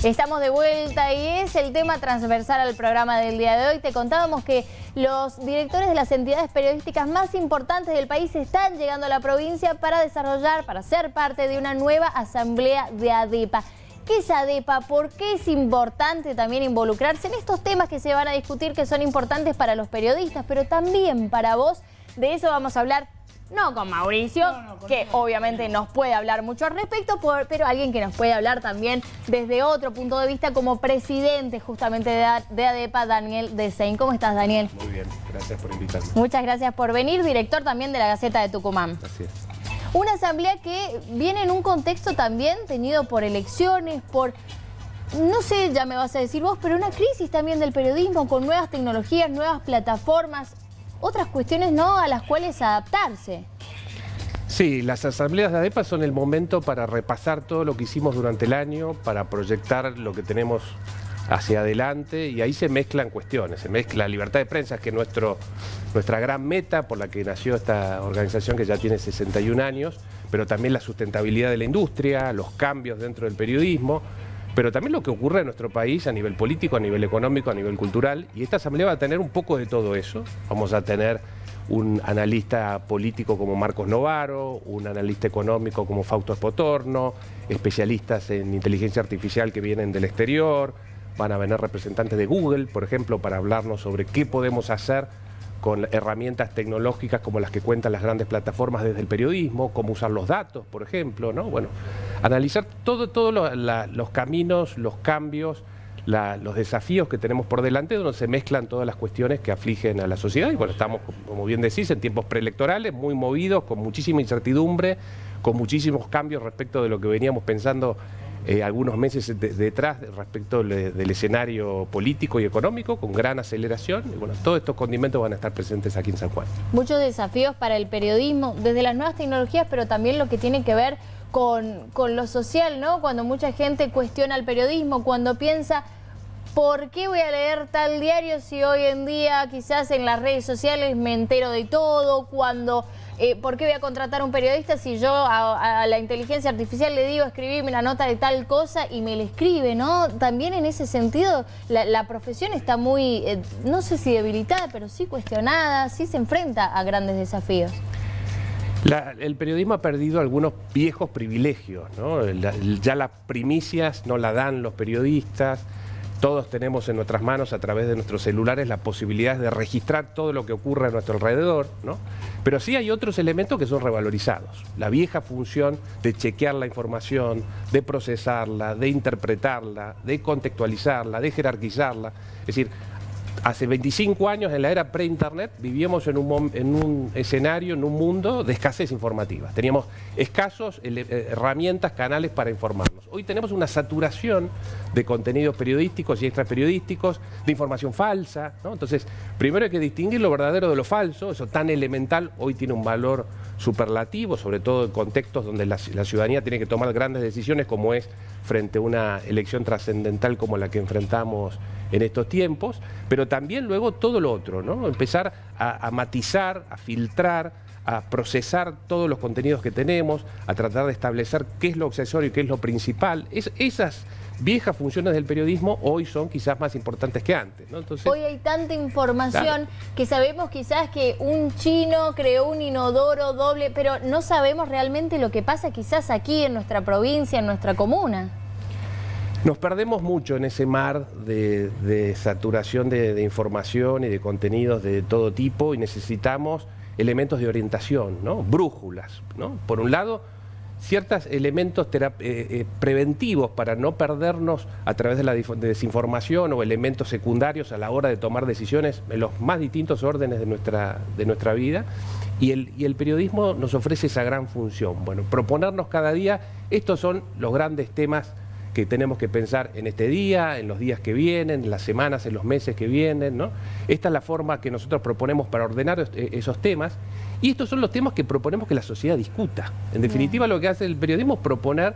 Estamos de vuelta y es el tema transversal al programa del día de hoy. Te contábamos que los directores de las entidades periodísticas más importantes del país están llegando a la provincia para ser parte de una nueva asamblea de ADEPA. ¿Qué es ADEPA? ¿Por qué es importante también involucrarse en estos temas que se van a discutir, que son importantes para los periodistas, pero también para vos? De eso vamos a hablar. No con Mauricio, que obviamente nos puede hablar mucho al respecto, pero alguien que nos puede hablar también desde otro punto de vista como presidente justamente de ADEPA, Daniel Dessain. ¿Cómo estás, Daniel? Muy bien, gracias por invitarme. Muchas gracias por venir, director también de la Gaceta de Tucumán. Así es. Una asamblea que viene en un contexto también tenido por elecciones, no sé, ya me vas a decir vos, pero una crisis también del periodismo con nuevas tecnologías, nuevas plataformas, otras cuestiones no a las cuales adaptarse. Sí, las asambleas de ADEPA son el momento para repasar todo lo que hicimos durante el año, para proyectar lo que tenemos hacia adelante, y ahí se mezclan cuestiones, se mezcla la libertad de prensa, que es nuestra gran meta por la que nació esta organización que ya tiene 61 años, pero también la sustentabilidad de la industria, los cambios dentro del periodismo, pero también lo que ocurre en nuestro país a nivel político, a nivel económico, a nivel cultural, y esta asamblea va a tener un poco de todo eso. Vamos a tener un analista político como Marcos Novaro, un analista económico como Fausto Espotorno, especialistas en inteligencia artificial que vienen del exterior, van a venir representantes de Google, por ejemplo, para hablarnos sobre qué podemos hacer con herramientas tecnológicas como las que cuentan las grandes plataformas desde el periodismo, cómo usar los datos, por ejemplo, ¿no? Bueno, analizar todos los caminos, los cambios, los desafíos que tenemos por delante, donde se mezclan todas las cuestiones que afligen a la sociedad. Y bueno, estamos, como bien decís, en tiempos preelectorales, muy movidos, con muchísima incertidumbre, con muchísimos cambios respecto de lo que veníamos pensando algunos meses detrás respecto del escenario político y económico, con gran aceleración. Y bueno, todos estos condimentos van a estar presentes aquí en San Juan. Muchos desafíos para el periodismo, desde las nuevas tecnologías, pero también lo que tiene que ver con lo social, ¿no? Cuando mucha gente cuestiona el periodismo, cuando piensa, ¿por qué voy a leer tal diario si hoy en día quizás en las redes sociales me entero de todo? ¿Por qué voy a contratar a un periodista si yo a la inteligencia artificial le digo escribirme una nota de tal cosa y me la escribe, ¿no? También en ese sentido la profesión está muy, no sé si debilitada, pero sí cuestionada, sí se enfrenta a grandes desafíos. El periodismo ha perdido algunos viejos privilegios, ¿no? Ya las primicias no la dan los periodistas. Todos tenemos en nuestras manos, a través de nuestros celulares, la posibilidad de registrar todo lo que ocurre a nuestro alrededor, ¿no? Pero sí hay otros elementos que son revalorizados. La vieja función de chequear la información, de procesarla, de interpretarla, de contextualizarla, de jerarquizarla. Es decir, hace 25 años, en la era pre-internet, vivíamos en un escenario, en un mundo de escasez informativa. Teníamos escasos herramientas, canales para informarnos. Hoy tenemos una saturación de contenidos periodísticos y extraperiodísticos, de información falsa, ¿no? Entonces, primero hay que distinguir lo verdadero de lo falso. Eso tan elemental hoy tiene un valor superlativo, sobre todo en contextos donde la ciudadanía tiene que tomar grandes decisiones, como es frente a una elección trascendental como la que enfrentamos en estos tiempos, pero también luego todo lo otro, ¿no? Empezar a matizar, a filtrar, a procesar todos los contenidos que tenemos, a tratar de establecer qué es lo accesorio y qué es lo principal. Esas viejas funciones del periodismo hoy son quizás más importantes que antes, ¿no? Entonces, hoy hay tanta información, claro, que sabemos quizás que un chino creó un inodoro doble, pero no sabemos realmente lo que pasa quizás aquí en nuestra provincia, en nuestra comuna. Nos perdemos mucho en ese mar de saturación de información y de contenidos de todo tipo, y necesitamos elementos de orientación, ¿no? Brújulas, ¿no? Por un lado, ciertos elementos preventivos para no perdernos a través de la desinformación, o elementos secundarios a la hora de tomar decisiones en los más distintos órdenes de nuestra vida. Y el periodismo nos ofrece esa gran función. Bueno, proponernos cada día, estos son los grandes temas que tenemos que pensar en este día, en los días que vienen, en las semanas, en los meses que vienen, ¿no? Esta es la forma que nosotros proponemos para ordenar esos temas, y estos son los temas que proponemos que la sociedad discuta. En definitiva, lo que hace el periodismo es proponer,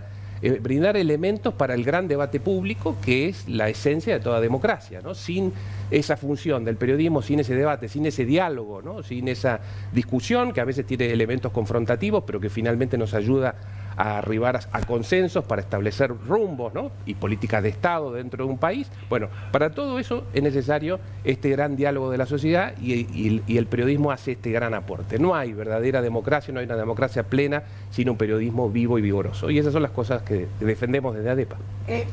brindar elementos para el gran debate público, que es la esencia de toda democracia, ¿no? Sin esa función del periodismo, sin ese debate, sin ese diálogo, ¿no? Sin esa discusión, que a veces tiene elementos confrontativos, pero que finalmente nos ayuda a arribar a consensos para establecer rumbos, ¿no? Y políticas de Estado dentro de un país. Bueno, para todo eso es necesario este gran diálogo de la sociedad y el periodismo hace este gran aporte. No hay verdadera democracia, no hay una democracia plena sin un periodismo vivo y vigoroso. Y esas son las cosas que defendemos desde ADEPA.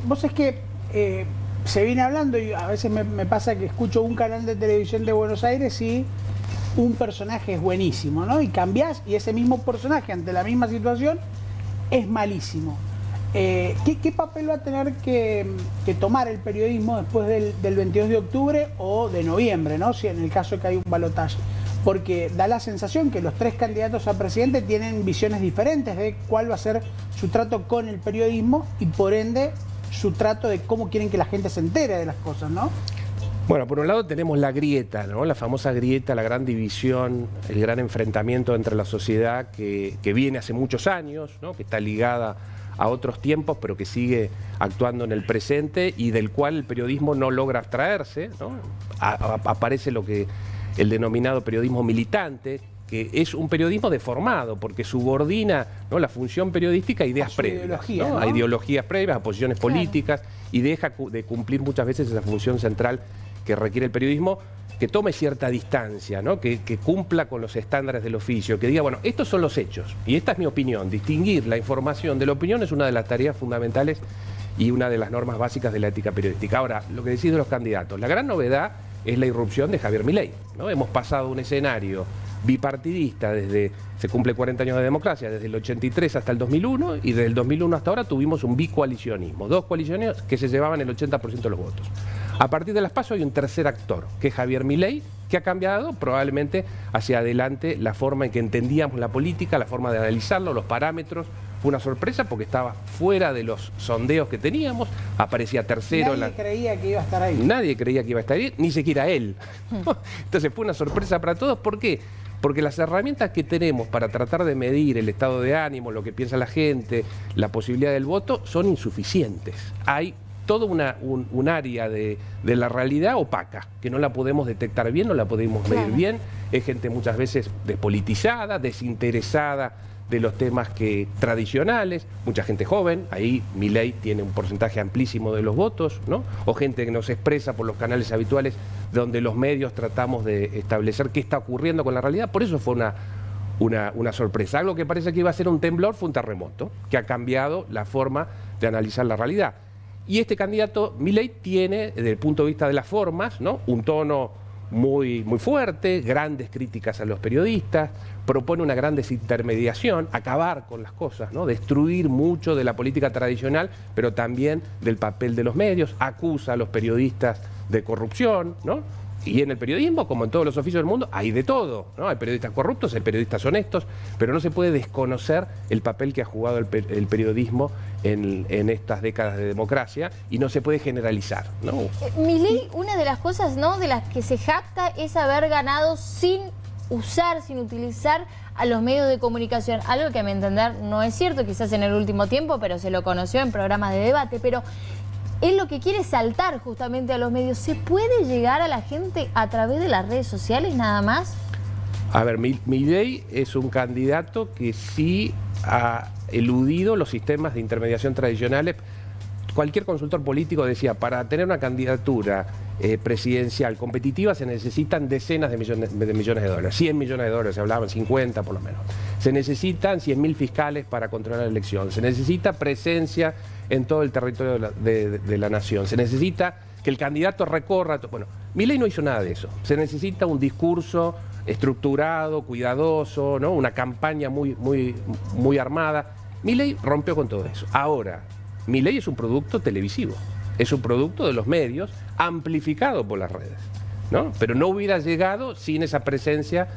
Vos es que se viene hablando, y a veces me pasa que escucho un canal de televisión de Buenos Aires y un personaje es buenísimo, ¿no? Y cambiás y ese mismo personaje ante la misma situación es malísimo. ¿Qué papel va a tener que tomar el periodismo después del 22 de octubre o de noviembre, ¿no? Si en el caso de que hay un balotaje? Porque da la sensación que los tres candidatos a presidente tienen visiones diferentes de cuál va a ser su trato con el periodismo y por ende su trato de cómo quieren que la gente se entere de las cosas, ¿no? Bueno, por un lado tenemos la grieta, ¿no? La famosa grieta, la gran división, el gran enfrentamiento entre la sociedad que viene hace muchos años, ¿no? Que está ligada a otros tiempos, pero que sigue actuando en el presente y del cual el periodismo no logra abstraerse, ¿no? Aparece el denominado periodismo militante, que es un periodismo deformado, porque subordina, ¿no?, la función periodística a ideas previas, ideología, ¿no? ¿no? A ideologías previas, a posiciones políticas, y deja de cumplir muchas veces esa función central que requiere el periodismo, que tome cierta distancia, ¿no? Que cumpla con los estándares del oficio, que diga, bueno, estos son los hechos, y esta es mi opinión. Distinguir la información de la opinión es una de las tareas fundamentales y una de las normas básicas de la ética periodística. Ahora, lo que decís de los candidatos, la gran novedad es la irrupción de Javier Milei, ¿no? Hemos pasado un escenario bipartidista se cumple 40 años de democracia, desde el 83 hasta el 2001, y desde el 2001 hasta ahora tuvimos un bicoalicionismo, dos coaliciones que se llevaban el 80% de los votos. A partir de las PASO hay un tercer actor, que es Javier Milei, que ha cambiado probablemente hacia adelante la forma en que entendíamos la política, la forma de analizarlo, los parámetros. Fue una sorpresa porque estaba fuera de los sondeos que teníamos, aparecía tercero. Nadie creía que iba a estar ahí. Nadie creía que iba a estar ahí, ni siquiera él. Entonces fue una sorpresa para todos. ¿Por qué? Porque las herramientas que tenemos para tratar de medir el estado de ánimo, lo que piensa la gente, la posibilidad del voto, son insuficientes. Hay todo un área de la realidad opaca, que no la podemos detectar bien, no la podemos medir bien. Es gente muchas veces despolitizada, desinteresada de los temas tradicionales, mucha gente joven, ahí Milei tiene un porcentaje amplísimo de los votos, ¿no? O gente que nos expresa por los canales habituales donde los medios tratamos de establecer qué está ocurriendo con la realidad. Por eso fue una sorpresa. Algo que parece que iba a ser un temblor fue un terremoto, que ha cambiado la forma de analizar la realidad. Y este candidato Milei tiene, desde el punto de vista de las formas, ¿no?, un tono muy fuerte, grandes críticas a los periodistas, propone una gran desintermediación, acabar con las cosas, ¿no?, destruir mucho de la política tradicional, pero también del papel de los medios, acusa a los periodistas de corrupción, ¿no? Y en el periodismo, como en todos los oficios del mundo, hay de todo, ¿no? Hay periodistas corruptos, hay periodistas honestos, pero no se puede desconocer el papel que ha jugado el periodismo en estas décadas de democracia y no se puede generalizar, ¿no? Milei, una de las cosas, ¿no?, de las que se jacta es haber ganado sin utilizar a los medios de comunicación, algo que a mi entender no es cierto, quizás en el último tiempo, pero se lo conoció en programas de debate, pero él lo que quiere es saltar justamente a los medios. ¿Se puede llegar a la gente a través de las redes sociales nada más? A ver, Milei es un candidato que sí ha eludido los sistemas de intermediación tradicionales. Cualquier consultor político decía, para tener una candidatura presidencial competitiva se necesitan decenas de millones de dólares, 100 millones de dólares, se hablaban 50 por lo menos. Se necesitan 100.000 fiscales para controlar la elección, se necesita presencia en todo el territorio de la nación, se necesita que el candidato recorra. Bueno, Milei no hizo nada de eso. Se necesita un discurso estructurado, cuidadoso, ¿no?, una campaña muy armada. Milei rompió con todo eso. Ahora, Milei es un producto televisivo, es un producto de los medios amplificado por las redes, ¿no? Pero no hubiera llegado sin esa presencia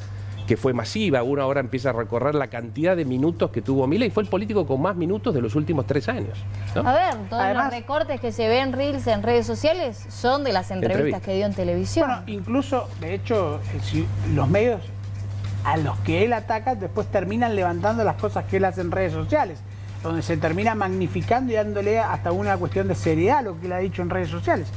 que fue masiva. Uno ahora empieza a recorrer la cantidad de minutos que tuvo Milei. Fue el político con más minutos de los últimos 3 años, ¿no? A ver, todos los recortes que se ven reels en redes sociales son de las entrevistas que dio en televisión. Bueno, incluso, de hecho, si los medios a los que él ataca después terminan levantando las cosas que él hace en redes sociales, donde se termina magnificando y dándole hasta una cuestión de seriedad a lo que él ha dicho en redes sociales.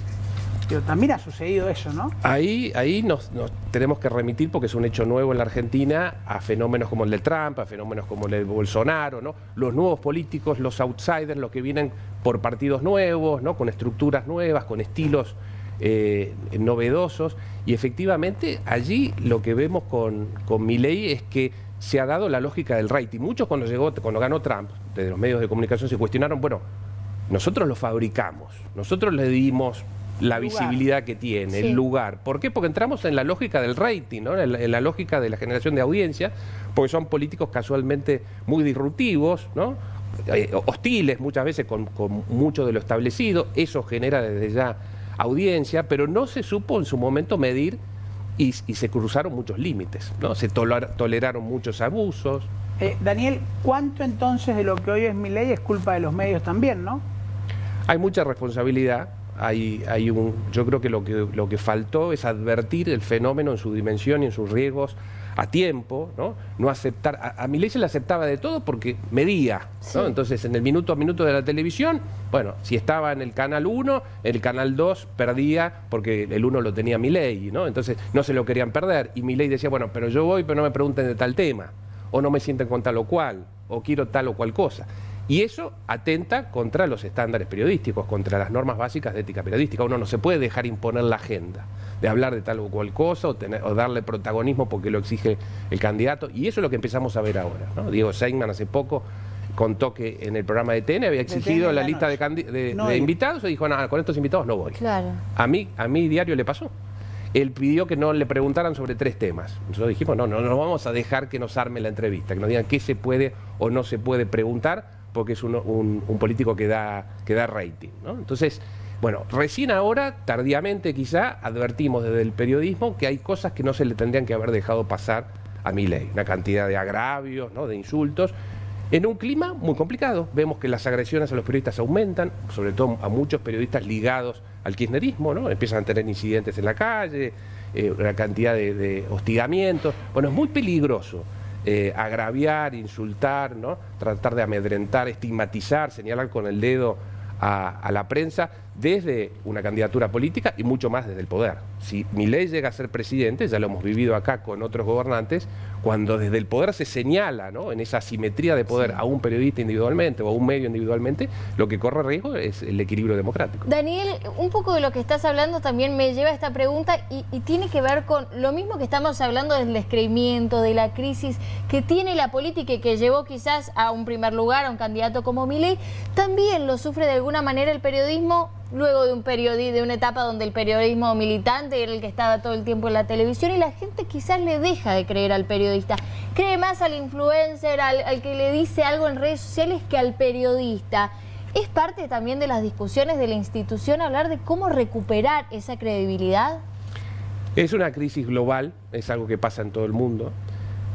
Pero también ha sucedido eso, ¿no? Ahí nos tenemos que remitir, porque es un hecho nuevo en la Argentina, a fenómenos como el de Trump, a fenómenos como el de Bolsonaro, ¿no? Los nuevos políticos, los outsiders, los que vienen por partidos nuevos, ¿no? Con estructuras nuevas, con estilos novedosos. Y efectivamente allí lo que vemos con Milei es que se ha dado la lógica del rating. Muchos cuando ganó Trump, desde los medios de comunicación se cuestionaron, bueno, nosotros lo fabricamos, nosotros le dimos la visibilidad que tiene, el lugar. ¿Por qué? Porque entramos en la lógica del rating, ¿no? En la lógica de la generación de audiencia, porque son políticos casualmente muy disruptivos, ¿no? Hostiles muchas veces con mucho de lo establecido. Eso genera desde ya audiencia, pero no se supo en su momento medir y se cruzaron muchos límites, ¿no? Se toleraron muchos abusos. Daniel, ¿cuánto entonces de lo que hoy es Milei es culpa de los medios también, no? Hay mucha responsabilidad. Yo creo que lo que faltó es advertir el fenómeno en su dimensión y en sus riesgos a tiempo, ¿no? No aceptar, a Milei se le aceptaba de todo porque medía, ¿no? Sí. Entonces en el minuto a minuto de la televisión, bueno, si estaba en el canal 1, el canal 2 perdía porque el 1 lo tenía Milei, ¿no? Entonces no se lo querían perder y Milei decía, bueno, pero yo voy, pero no me pregunten de tal tema, o no me sienten con tal o cual, o quiero tal o cual cosa. Y eso atenta contra los estándares periodísticos, contra las normas básicas de ética periodística. Uno no se puede dejar imponer la agenda de hablar de tal o cual cosa o darle protagonismo porque lo exige el candidato. Y eso es lo que empezamos a ver ahora, ¿no? Diego Seidman hace poco contó que en el programa de TN había exigido la lista de invitados y dijo, no, con estos invitados no voy. Claro. A mi diario le pasó. Él pidió que no le preguntaran sobre 3 temas. Nosotros dijimos, no vamos a dejar que nos arme la entrevista, que nos digan qué se puede o no se puede preguntar, porque es un político que da rating, ¿no? Entonces, bueno, recién ahora, tardíamente quizá, advertimos desde el periodismo que hay cosas que no se le tendrían que haber dejado pasar a Milei. Una cantidad de agravios, ¿no? De insultos, en un clima muy complicado. Vemos que las agresiones a los periodistas aumentan, sobre todo a muchos periodistas ligados al kirchnerismo, ¿no? Empiezan a tener incidentes en la calle, una cantidad de hostigamientos. Bueno, es muy peligroso. Agraviar, insultar, ¿no? Tratar de amedrentar, estigmatizar, señalar con el dedo a la prensa desde una candidatura política y mucho más desde el poder. Si Milei llega a ser presidente, ya lo hemos vivido acá con otros gobernantes, cuando desde el poder se señala, ¿no? En esa asimetría de poder a un periodista individualmente o a un medio individualmente, lo que corre riesgo es el equilibrio democrático. Daniel, un poco de lo que estás hablando también me lleva a esta pregunta y tiene que ver con lo mismo que estamos hablando del descreimiento, de la crisis que tiene la política y que llevó quizás a un primer lugar a un candidato como Milei. También lo sufre de alguna manera el periodismo luego de una etapa donde el periodismo militante era el que estaba todo el tiempo en la televisión y la gente quizás le deja de creer al periodista. Cree más al influencer, al que le dice algo en redes sociales que al periodista. ¿Es parte también de las discusiones de la institución hablar de cómo recuperar esa credibilidad? Es una crisis global, es algo que pasa en todo el mundo,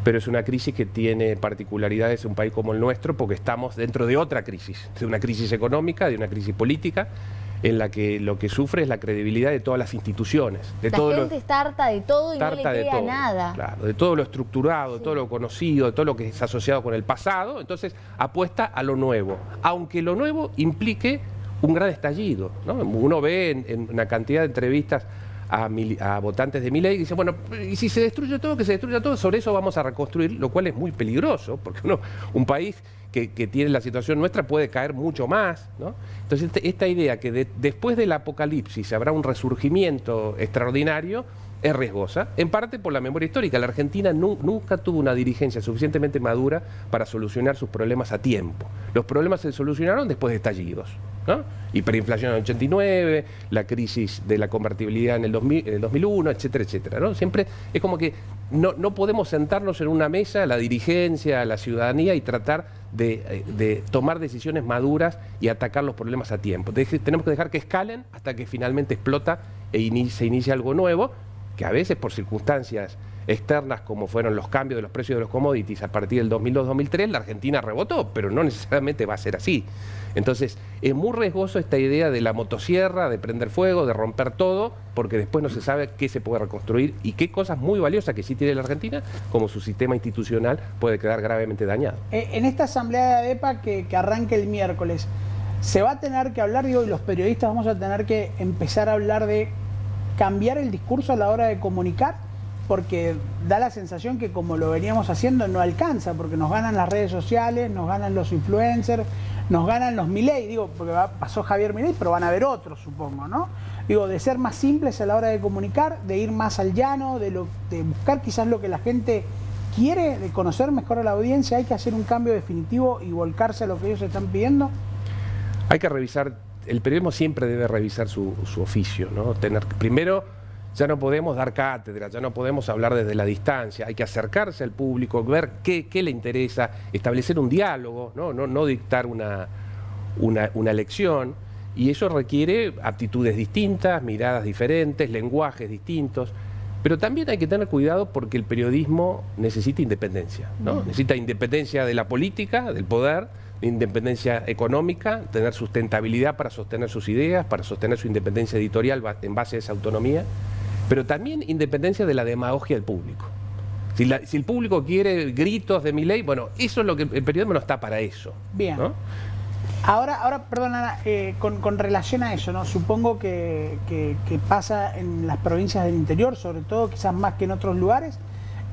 pero es una crisis que tiene particularidades en un país como el nuestro porque estamos dentro de otra crisis, de una crisis económica, de una crisis política, en la que lo que sufre es la credibilidad de todas las instituciones. La gente está harta de todo y no le queda nada. Claro, de todo lo estructurado, de todo lo conocido, de todo lo que es asociado con el pasado, entonces apuesta a lo nuevo, aunque lo nuevo implique un gran estallido, ¿no? Uno ve en una cantidad de entrevistas a votantes de Milei y dice, bueno, y si se destruye todo, que se destruya todo, sobre eso vamos a reconstruir, lo cual es muy peligroso, porque un país que tiene la situación nuestra puede caer mucho más, ¿no? Entonces esta idea que después del apocalipsis habrá un resurgimiento extraordinario es riesgosa, en parte por la memoria histórica. La Argentina nunca tuvo una dirigencia suficientemente madura para solucionar sus problemas a tiempo. Los problemas se solucionaron después de estallidos, ¿no? Hiperinflación en el 89, la crisis de la convertibilidad en el 2001, etcétera, etcétera, ¿no? Siempre es como que no podemos sentarnos en una mesa, la dirigencia, la ciudadanía, y tratar de tomar decisiones maduras y atacar los problemas a tiempo. Tenemos que dejar que escalen hasta que finalmente explota se inicia algo nuevo, que a veces por circunstancias externas como fueron los cambios de los precios de los commodities a partir del 2002-2003, la Argentina rebotó, pero no necesariamente va a ser así. Entonces, es muy riesgoso esta idea de la motosierra, de prender fuego, de romper todo, porque después no se sabe qué se puede reconstruir y qué cosas muy valiosas que sí tiene la Argentina, como su sistema institucional, puede quedar gravemente dañado. En esta asamblea de ADEPA que arranca el miércoles, se va a tener que hablar, y los periodistas vamos a tener que empezar a hablar de cambiar el discurso a la hora de comunicar, porque da la sensación que como lo veníamos haciendo no alcanza, porque nos ganan las redes sociales, nos ganan los influencers, nos ganan los Milei, digo, porque pasó Javier Milei, pero van a haber otros, supongo, ¿no? Digo, de ser más simples a la hora de comunicar, de ir más al llano, de buscar quizás lo que la gente quiere, de conocer mejor a la audiencia. Hay que hacer un cambio definitivo y volcarse a lo que ellos están pidiendo. Hay que revisar, el periodismo siempre debe revisar su oficio, ¿no? Primero, ya no podemos dar cátedra, ya no podemos hablar desde la distancia, hay que acercarse al público, ver qué le interesa, establecer un diálogo, no dictar una lección, y eso requiere aptitudes distintas, miradas diferentes, lenguajes distintos, pero también hay que tener cuidado porque el periodismo necesita independencia, ¿no? Necesita independencia de la política, del poder, independencia económica, tener sustentabilidad para sostener sus ideas, para sostener su independencia editorial en base a esa autonomía, pero también independencia de la demagogia del público. Si el público quiere gritos de Milei, bueno, eso es lo que el periodismo no está para eso. Bien. ¿No? Ahora, perdón, Ana, con relación a eso, ¿no? Supongo que pasa en las provincias del interior, sobre todo quizás más que en otros lugares,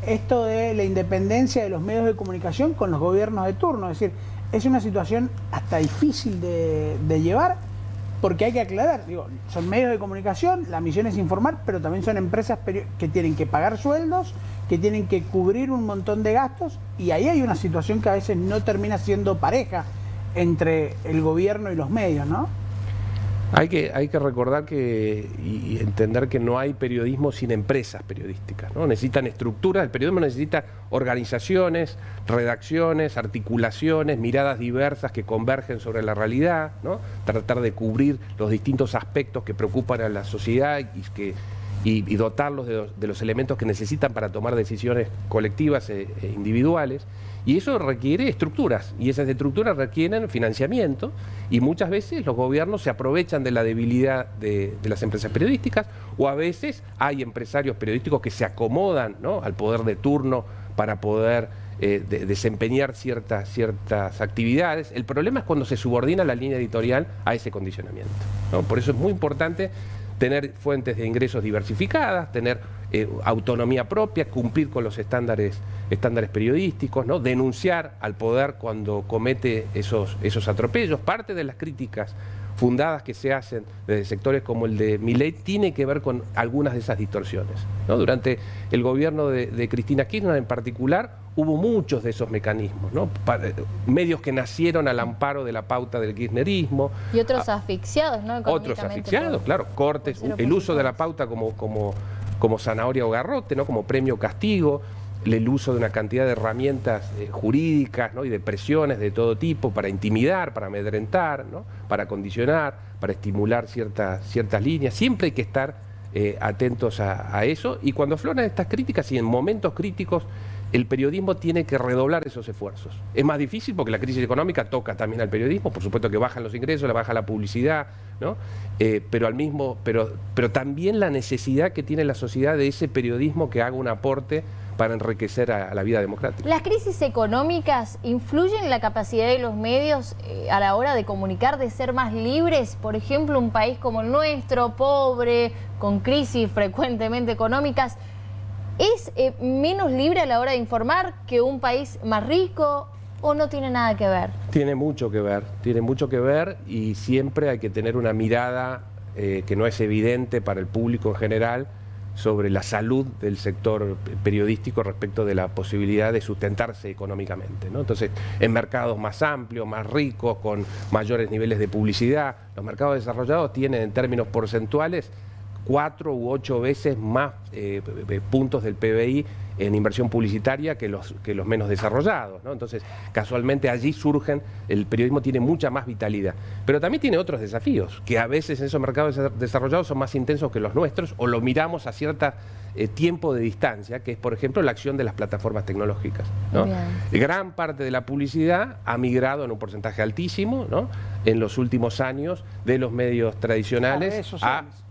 esto de la independencia de los medios de comunicación con los gobiernos de turno. Es decir, es una situación hasta difícil de llevar, porque hay que aclarar, digo, son medios de comunicación, la misión es informar, pero también son empresas que tienen que pagar sueldos, que tienen que cubrir un montón de gastos, y ahí hay una situación que a veces no termina siendo pareja entre el gobierno y los medios, ¿no? Hay que recordar y entender que no hay periodismo sin empresas periodísticas, ¿no? Necesitan estructuras, el periodismo necesita organizaciones, redacciones, articulaciones, miradas diversas que convergen sobre la realidad, ¿no? Tratar de cubrir los distintos aspectos que preocupan a la sociedad y dotarlos de los elementos que necesitan para tomar decisiones colectivas e individuales. Y eso requiere estructuras, y esas estructuras requieren financiamiento, y muchas veces los gobiernos se aprovechan de la debilidad de las empresas periodísticas, o a veces hay empresarios periodísticos que se acomodan, ¿no?, al poder de turno para poder desempeñar ciertas actividades. El problema es cuando se subordina la línea editorial a ese condicionamiento, ¿no? Por eso es muy importante tener fuentes de ingresos diversificadas, tener autonomía propia, cumplir con los estándares periodísticos, ¿no? Denunciar al poder cuando comete esos atropellos. Parte de las críticas fundadas que se hacen desde sectores como el de Milei tiene que ver con algunas de esas distorsiones, ¿no? Durante el gobierno de Cristina Kirchner en particular hubo muchos de esos mecanismos, ¿no? Medios que nacieron al amparo de la pauta del kirchnerismo. Y otros asfixiados, ¿no? Otros asfixiados, claro, cortes, el uso de la pauta como zanahoria o garrote, ¿no? Como premio castigo, el uso de una cantidad de herramientas jurídicas, ¿no? Y de presiones de todo tipo para intimidar, para amedrentar, ¿no? Para condicionar, para estimular ciertas líneas. Siempre hay que estar atentos a eso, y cuando afloran estas críticas y en momentos críticos, el periodismo tiene que redoblar esos esfuerzos. Es más difícil porque la crisis económica toca también al periodismo, por supuesto que bajan los ingresos, le baja la publicidad, ¿no? Pero también la necesidad que tiene la sociedad de ese periodismo que haga un aporte para enriquecer a la vida democrática. ¿Las crisis económicas influyen en la capacidad de los medios a la hora de comunicar, de ser más libres? Por ejemplo, un país como el nuestro, pobre, con crisis frecuentemente económicas, ¿es menos libre a la hora de informar que un país más rico, o no tiene nada que ver? Tiene mucho que ver, y siempre hay que tener una mirada que no es evidente para el público en general sobre la salud del sector periodístico respecto de la posibilidad de sustentarse económicamente, ¿no? Entonces, en mercados más amplios, más ricos, con mayores niveles de publicidad, los mercados desarrollados tienen en términos porcentuales 4 u 8 veces más puntos del PBI en inversión publicitaria que los menos desarrollados, ¿no? Entonces, casualmente allí el periodismo tiene mucha más vitalidad. Pero también tiene otros desafíos, que a veces en esos mercados desarrollados son más intensos que los nuestros, o lo miramos a cierto tiempo de distancia, que es, por ejemplo, la acción de las plataformas tecnológicas, ¿no? Gran parte de la publicidad ha migrado en un porcentaje altísimo, ¿no?, en los últimos años de los medios tradicionales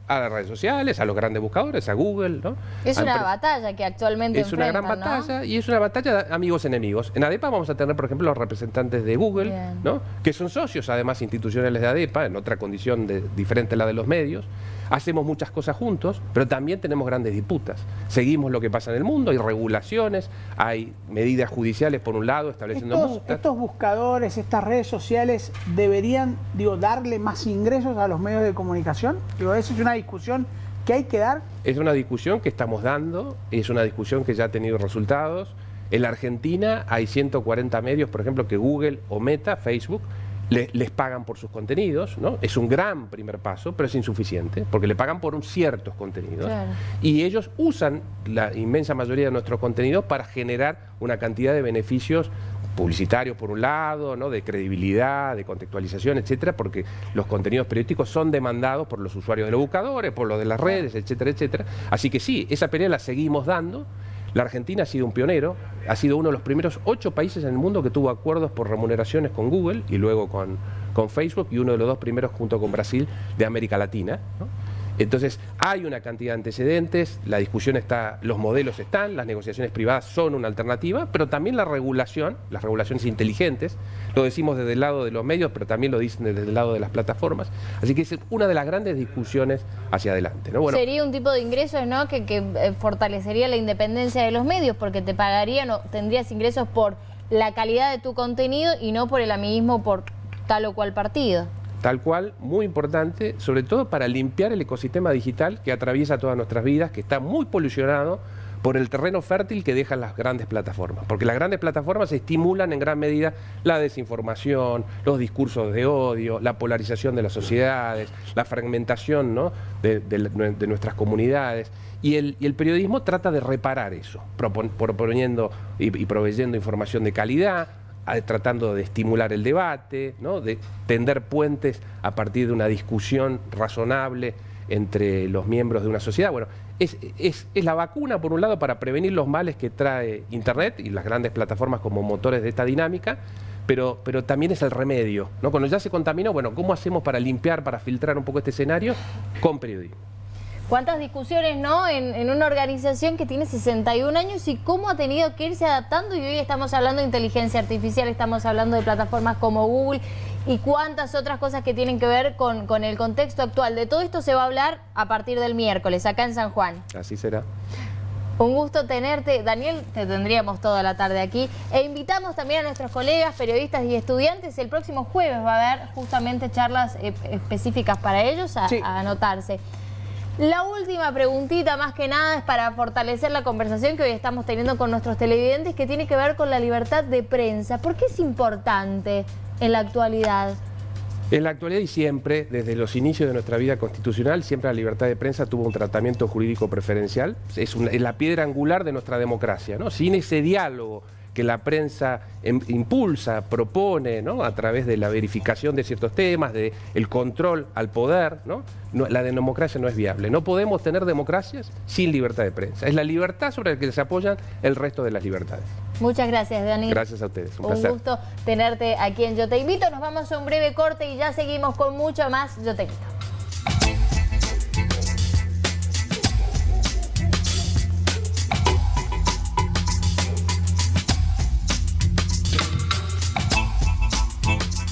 a las redes sociales, a los grandes buscadores, a Google, ¿no? Es una batalla que actualmente es una gran batalla, ¿no? Y es una batalla de amigos-enemigos. En ADEPA vamos a tener, por ejemplo, los representantes de Google, ¿no?, que son socios, además, institucionales de ADEPA, en otra condición diferente a la de los medios. hacemos muchas cosas juntos, pero también tenemos grandes disputas. Seguimos lo que pasa en el mundo, hay regulaciones, hay medidas judiciales por un lado estableciendo multas. Estos buscadores, estas redes sociales, deberían, darle más ingresos a los medios de comunicación. Esa es una discusión que hay que dar. Es una discusión que estamos dando, es una discusión que ya ha tenido resultados. En la Argentina hay 140 medios, por ejemplo, que Google o Meta, Facebook, les pagan por sus contenidos, ¿no? Es un gran primer paso, pero es insuficiente, porque le pagan por ciertos contenidos. Claro. Y ellos usan la inmensa mayoría de nuestros contenidos para generar una cantidad de beneficios publicitarios por un lado, ¿no? De credibilidad, de contextualización, etcétera, porque los contenidos periodísticos son demandados por los usuarios de los buscadores, por los de las redes, etcétera, etcétera. Así que sí, esa pelea la seguimos dando. La Argentina ha sido un pionero, ha sido uno de los primeros 8 países en el mundo que tuvo acuerdos por remuneraciones con Google y luego con Facebook, y uno de los 2 primeros junto con Brasil de América Latina, ¿no? Entonces hay una cantidad de antecedentes, la discusión está, los modelos están, las negociaciones privadas son una alternativa, pero también la regulación, las regulaciones inteligentes, lo decimos desde el lado de los medios, pero también lo dicen desde el lado de las plataformas, así que es una de las grandes discusiones hacia adelante, ¿no? Bueno, sería un tipo de ingresos, ¿no?, que fortalecería la independencia de los medios, porque te pagarían o tendrías ingresos por la calidad de tu contenido y no por el amiguismo por tal o cual partido. Tal cual, muy importante, sobre todo para limpiar el ecosistema digital que atraviesa todas nuestras vidas, que está muy polucionado por el terreno fértil que dejan las grandes plataformas. Porque las grandes plataformas estimulan en gran medida la desinformación, los discursos de odio, la polarización de las sociedades, la fragmentación, ¿no?, de nuestras comunidades. Y el periodismo trata de reparar eso, proponiendo y proveyendo información de calidad, tratando de estimular el debate, ¿no?, de tender puentes a partir de una discusión razonable entre los miembros de una sociedad. Bueno, es la vacuna, por un lado, para prevenir los males que trae Internet y las grandes plataformas como motores de esta dinámica, pero también es el remedio, ¿no? Cuando ya se contaminó, bueno, ¿cómo hacemos para limpiar, para filtrar un poco este escenario? Con periodismo. Cuántas discusiones, ¿no?, en una organización que tiene 61 años y cómo ha tenido que irse adaptando, y hoy estamos hablando de inteligencia artificial, estamos hablando de plataformas como Google y cuántas otras cosas que tienen que ver con el contexto actual. De todo esto se va a hablar a partir del miércoles, acá en San Juan. Así será. Un gusto tenerte, Daniel, te tendríamos toda la tarde aquí. E invitamos también a nuestros colegas, periodistas y estudiantes. El próximo jueves va a haber justamente charlas específicas para ellos, a anotarse. La última preguntita, más que nada, es para fortalecer la conversación que hoy estamos teniendo con nuestros televidentes, que tiene que ver con la libertad de prensa. ¿Por qué es importante en la actualidad? En la actualidad y siempre, desde los inicios de nuestra vida constitucional, siempre la libertad de prensa tuvo un tratamiento jurídico preferencial. Es la piedra angular de nuestra democracia, ¿no? Sin ese diálogo que la prensa impulsa, propone, ¿no?, a través de la verificación de ciertos temas, del control al poder, ¿no? La democracia no es viable. No podemos tener democracias sin libertad de prensa. Es la libertad sobre la que se apoyan el resto de las libertades. Muchas gracias, Dani. Gracias a ustedes. Un placer. Gusto tenerte aquí en Yo Te Invito. Nos vamos a un breve corte y ya seguimos con mucho más Yo Te Invito.